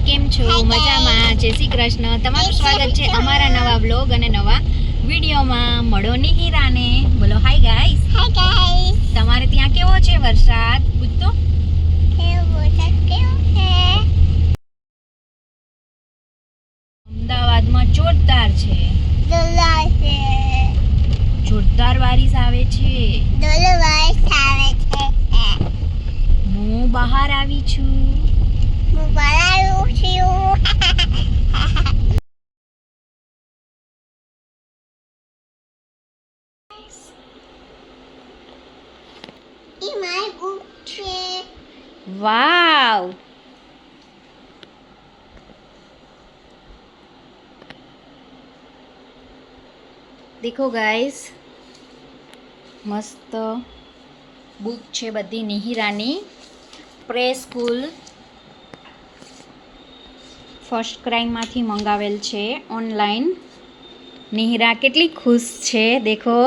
કેમ છો? મજામાં? જય શ્રી કૃષ્ણ. તમારું સ્વાગત છે અમારા નવા બ્લોગ અને નવા વિડીયોમાં. મળો નિહિરાને. બોલો હાય ગાઈસ. Hi guys. તમારે ત્યાં કેવો છે વરસાદ? પૂછતો કેવો છે? અમદાવાદમાં જોરદાર છે. દોલા છે. જોરદાર બારિશ આવે છે. દોલવાઈ આવે છે. હું બહાર આવી છું. હું બહાર છું. ઈ માય બુક છે. વાવ. દેખો ગાઈસ, મસ્ત બુક છે બધી નિહિરાની. પ્રે સ્કૂલ ફર્સ્ટ ક્રાઈમાંથી મંગાવેલ છે ઓનલાઈન. નિહિરા કેટલી ખુશ છે દેખો.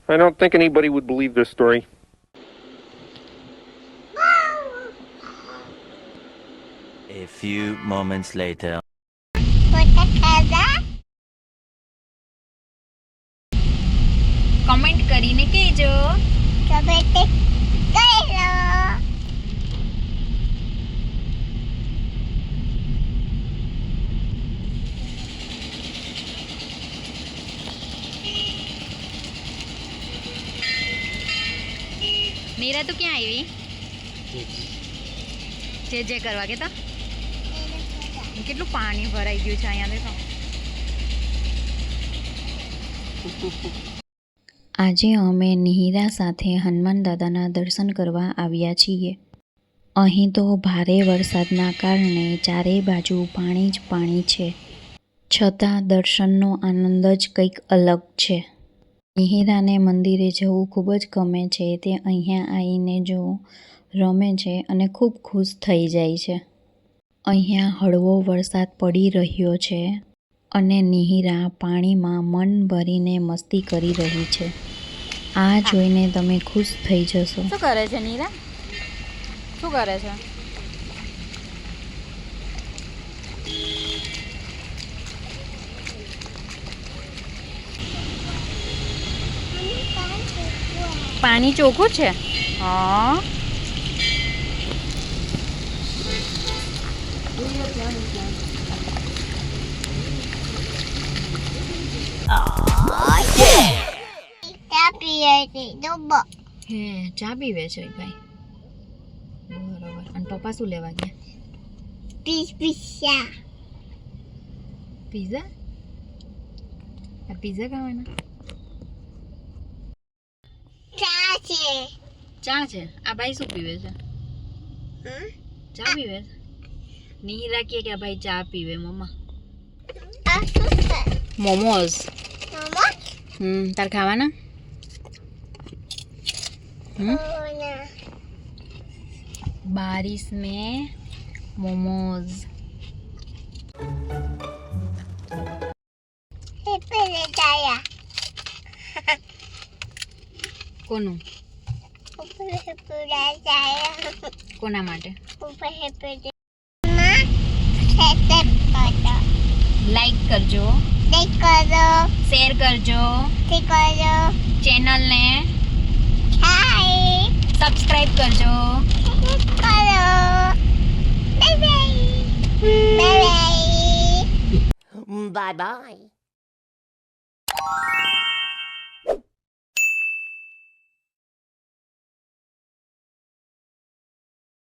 I don't think anybody would believe this story. A few moments later. પોતા ખાધા? કમેન્ટ કરીને કહેજો. તમે તે કરી લો. નીરા તું ક્યાં આવી? જે કરવા કે તા કેટલું પાણી ભરાઈ ગયું છે અહીંયા દેખો. આજે અમે નિહિરા સાથે હનુમાન દાદાના દર્શન કરવા આવ્યા છીએ. અહીં તો ભારે વરસાદના કારણે ચારેય બાજુ પાણી જ પાણી છે, છતાં દર્શનનો આનંદ જ કંઈક અલગ છે. નિહિરાને મંદિરે જવું ખૂબ જ ગમે છે. તે અહીંયા આવીને જો રમે છે અને ખૂબ ખુશ થઈ જાય છે. અહીંયા હળવો વરસાદ પડી રહ્યો છે અને નિહિરા પાણીમાં મન ભરીને મસ્તી કરી રહી છે. આ જોઈને તમે ખુશ થઈ જશો. શું કરે છે નીરા? શું કરે છે? પાણી ચોખ્ખું છે. હા, ચા પીએ છે. ડબ્બો. હે ચા પીવે છે ભાઈ. બરોબર. અને પપ્પા શું લેવા ગયા? પિઝા. પીઝા? આ પીઝા ખાવાના? ચા છે. ચા છે. આ ભાઈ શું પીવે છે? ચા પીવે છે. નિહિરા કહે કે આ ભાઈ ચા પીવે. મમ્મા આ શું છે? મોમોઝ. મમ્મા? તાર ખાવાના? ના. बारिश में मोमोज. એ પેલે જાયા. કોનું? ઉપર પૂરા જાયા. કોના માટે? ઉપર પેલે માં સેટ કરો. લાઈક કરજો, લાઈક કરો. શેર કરજો, તે કરો. ચેનલને હાય. સબસ્ક્રાઇબ કરજો. કરો. Bye bye. Bye bye. Bye bye.